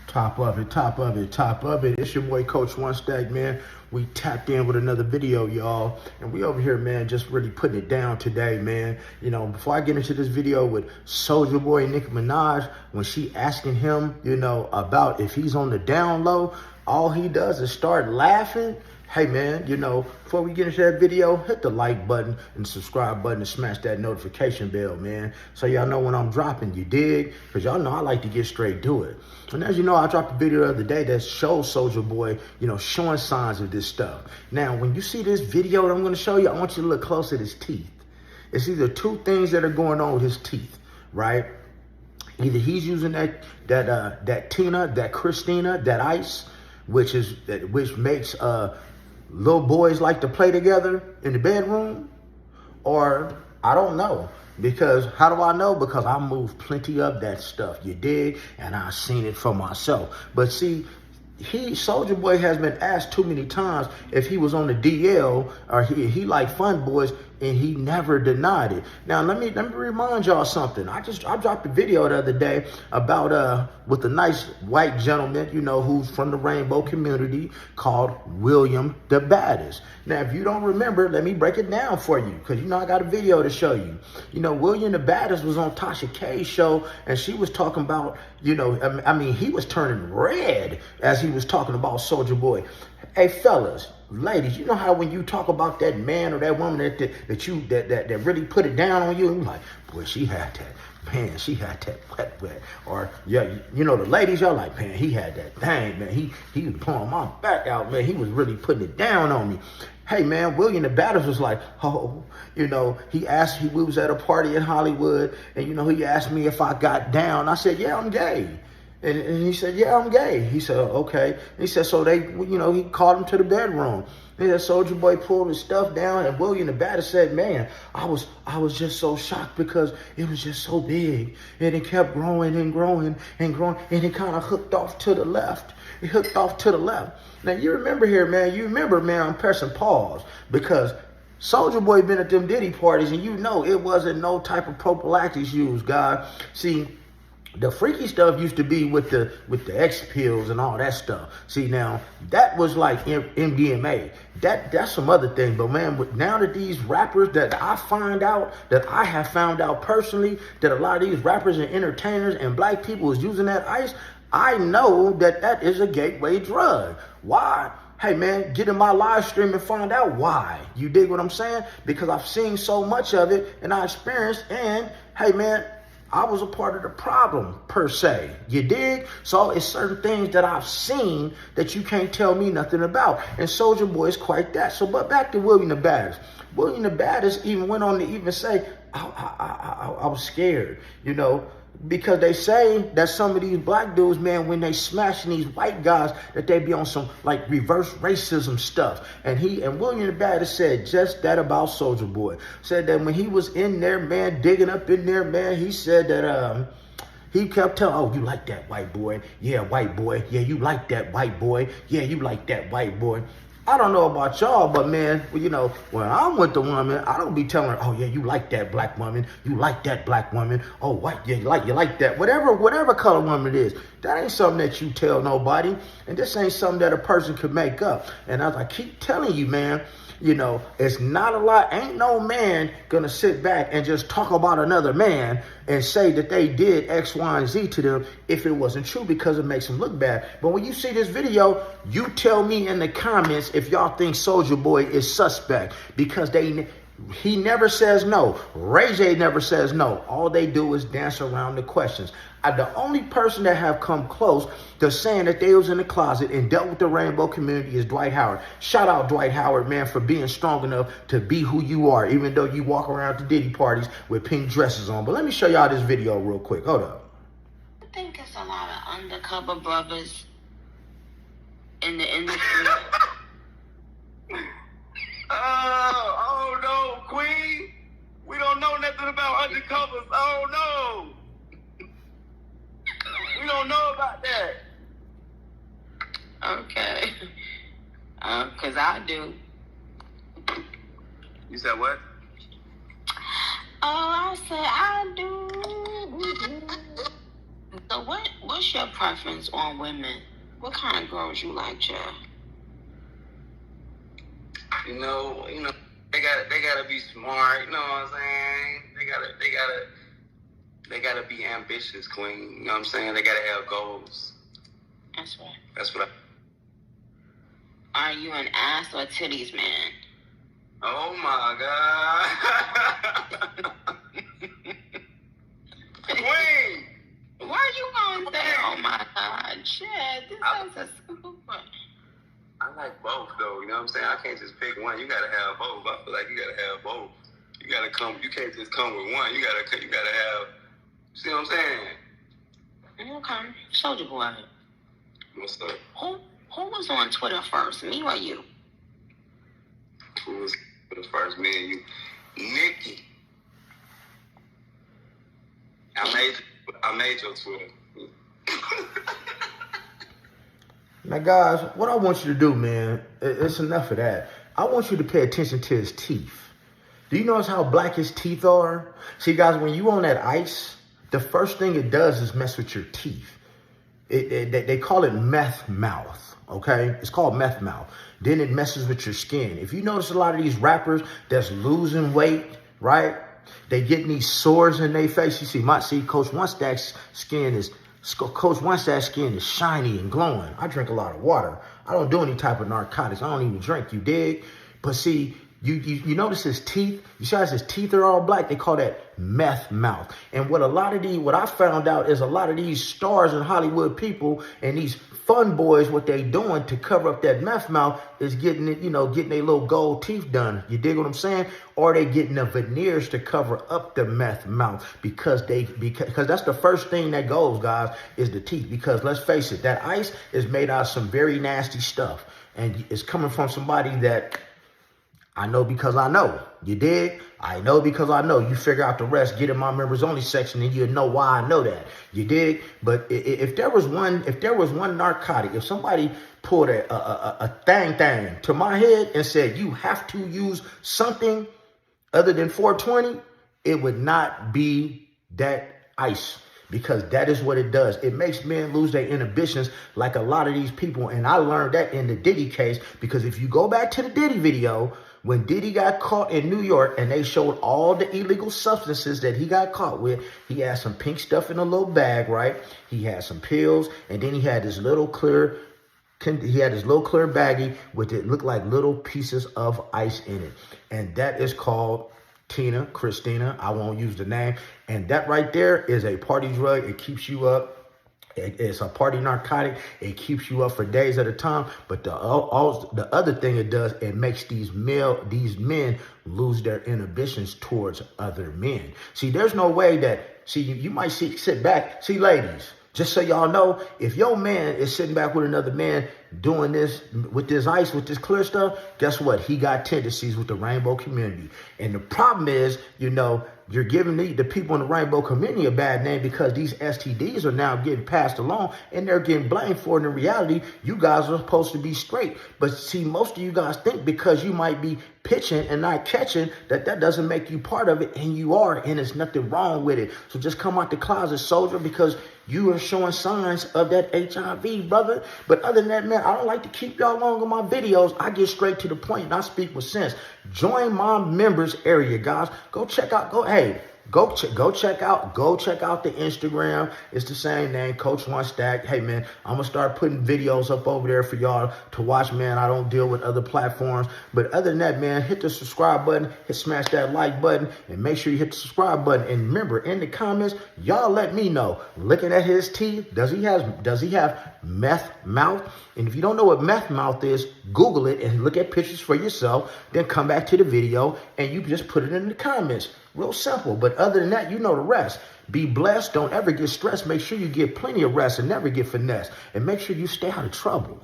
Top of it, top of it, top of it. It's your boy Coach One Stack, man. We tapped in with another video, y'all. And we over here, man, just really putting it down today, man. You know, before I get into this video with Soulja Boy and Nicki Minaj, when she asking him, you know, about if he's on the down low, all he does is start laughing. Hey, man, you know, before we get into that video, hit the like button and subscribe button and smash that notification bell, man. So y'all know when I'm dropping, you dig? Because y'all know I like to get straight to it. And as you know, I dropped a video the other day that shows Soulja Boy, you know, showing signs of this stuff. Now, when you see this video that I'm going to show you, I want you to look close at his teeth. It's either two things that are going on with his teeth, right? Either he's using that Tina, that Christina, that ice, which makes little boys like to play together in the bedroom, or I don't know. Because how do I know? Because I moved plenty of that stuff, you dig? And I've seen it for myself. But see, Soulja Boy has been asked too many times if he was on the DL or he liked fun boys, and he never denied it. Now let me remind y'all something. I dropped a video the other day about with a nice white gentleman, you know, who's from the rainbow community, called William the Baddest. Now, if you don't remember, let me break it down for you, because you know I got a video to show you. You know, William the Baddest was on Tasha K's show, and she was talking about, you know, I mean, he was turning red as he was talking about Soulja Boy. Hey, fellas, ladies, you know how when you talk about that man or that woman that really put it down on you, and you're like, boy, she had that. Man, she had that wet. Or, yeah, you know, the ladies, y'all like, man, he had that thing, man. He was pulling my back out, man. He was really putting it down on me. Hey, man, William the Baddest was like, oh, you know, we was at a party in Hollywood, and, you know, he asked me if I got down. I said, yeah, I'm gay. And he said, yeah, I'm gay. He said, okay. And he said, so he called him to the bedroom. And then Soulja Boy pulled his stuff down, and William the Baddest said, man, I was just so shocked because it was just so big. And it kept growing and growing and growing, and it kind of hooked off to the left. It hooked off to the left. Now, you remember here, man, I'm pressing pause, because Soulja Boy been at them Diddy parties, and you know it wasn't no type of prophylactics used, God. See, the freaky stuff used to be with the X pills and all that stuff. See, now that was like MDMA. That's some other thing. But man, now that these rappers that I have found out personally, that a lot of these rappers and entertainers and black people is using that ice, I know that is a gateway drug. Why? Hey, man, get in my live stream and find out why. You dig what I'm saying? Because I've seen so much of it and I experienced, and hey, man, I was a part of the problem, per se. You dig? So it's certain things that I've seen that you can't tell me nothing about. And Soulja Boy is quite that. So, but back to William the Baddest. William the Baddest even went on to even say, I was scared, you know, because they say that some of these black dudes, man, when they smashing these white guys, that they be on some like reverse racism stuff. And William the Baddest said just that about Soulja Boy. Said that when he was in there, man, digging up in there, man, he said that he kept telling, oh, you like that white boy? Yeah, white boy. Yeah, you like that white boy. Yeah, you like that white boy. I don't know about y'all, but man, you know, when I'm with the woman, I don't be telling her, oh yeah, you like that black woman, you like that black woman, oh white, yeah, you like that, whatever color woman it is. That ain't something that you tell nobody, and this ain't something that a person could make up. And as I keep telling you, man, you know, it's not a lot. Ain't no man gonna sit back and just talk about another man and say that they did X, Y, and Z to them if it wasn't true, because it makes them look bad. But when you see this video, you tell me in the comments if y'all think Soulja Boy is suspect, because he never says no. Ray J never says no. All they do is dance around the questions. The only person that have come close to saying that they was in the closet and dealt with the rainbow community is Dwight Howard. Shout out Dwight Howard, man, for being strong enough to be who you are, even though you walk around to Diddy parties with pink dresses on. But let me show y'all this video real quick. Hold up. I think it's a lot of undercover brothers in the industry. Oh no, Queen. We don't know nothing about undercovers. Oh no. We don't know about that. Okay. 'Cause I do. You said what? Oh, I said I do. So So what's your preference on women? What kind of girls you like, child? You know, they gotta be smart. You know what I'm saying? They gotta be ambitious, queen. You know what I'm saying? They gotta have goals. That's right. That's what Are you an ass or titties man? Oh my God. Queen! Why are you gonna say, oh my God, Chad, this is a simple question. I like both though, you know what I'm saying? I can't just pick one. You gotta have both. I feel like you gotta have both. You can't just come with one. You gotta have, see what I'm saying? Okay. Soulja Boy. What's up? Who was on Twitter first, me or you? Who was first, me and you? Nicki. I made your Twitter. Now, guys, what I want you to do, man, it's enough of that. I want you to pay attention to his teeth. Do you notice how black his teeth are? See, guys, when you on that ice, the first thing it does is mess with your teeth. They call it meth mouth, okay? It's called meth mouth. Then it messes with your skin. If you notice a lot of these rappers that's losing weight, right? They getting these sores in their face. You see, Coach One Stack's skin is shiny and glowing. I drink a lot of water. I don't do any type of narcotics. I don't even drink, you dig? But see, you notice his teeth? You see how his teeth are all black? They call that meth mouth. And what I found out is a lot of these stars and Hollywood people and these fun boys, what they doing to cover up that meth mouth is getting their little gold teeth done. You dig what I'm saying? Or they getting the veneers to cover up the meth mouth because that's the first thing that goes, guys, is the teeth. Because let's face it, that ice is made out of some very nasty stuff. And it's coming from somebody that I know because I know. You dig? I know because I know. You figure out the rest, get in my members only section, and you'll know why I know that. You dig? But if there was one narcotic, if somebody pulled a thing to my head and said you have to use something other than 420, it would not be that ice. Because that is what it does. It makes men lose their inhibitions like a lot of these people. And I learned that in the Diddy case, because if you go back to the Diddy video, when Diddy got caught in New York and they showed all the illegal substances that he got caught with, he had some pink stuff in a little bag, right? He had some pills, and then he had this little clear baggie with it looked like little pieces of ice in it. And that is called Christina, I won't use the name. And that right there is a party drug. It keeps you up. It's a party narcotic. It keeps you up for days at a time. But the other thing it does, it makes these men lose their inhibitions towards other men. See, there's no way that, you might sit back. See, ladies, just so y'all know, if your man is sitting back with another man doing this with this ice, with this clear stuff, guess what? He got tendencies with the rainbow community. And the problem is, you're giving the people in the rainbow community a bad name because these STDs are now getting passed along and they're getting blamed for it. In reality, you guys are supposed to be straight. But see, most of you guys think because you might be pitching and not catching that doesn't make you part of it, and you are, and there's nothing wrong with it. So just come out the closet, soldier, because you are showing signs of that HIV, brother. But other than that, man, I don't like to keep y'all long on my videos. I get straight to the point and I speak with sense. Join my members area, guys. Go check out, go check out the Instagram. It's the same name, Coach One Stack. Hey, man, I'm going to start putting videos up over there for y'all to watch, man. I don't deal with other platforms. But other than that, man, hit the subscribe button, smash that like button, and make sure you hit the subscribe button. And remember, in the comments, y'all let me know, looking at his teeth, does he have meth mouth? And if you don't know what meth mouth is, Google it and look at pictures for yourself. Then come back to the video and you just put it in the comments. Real simple. But other than that, you know the rest. Be blessed. Don't ever get stressed. Make sure you get plenty of rest and never get finessed. And make sure you stay out of trouble.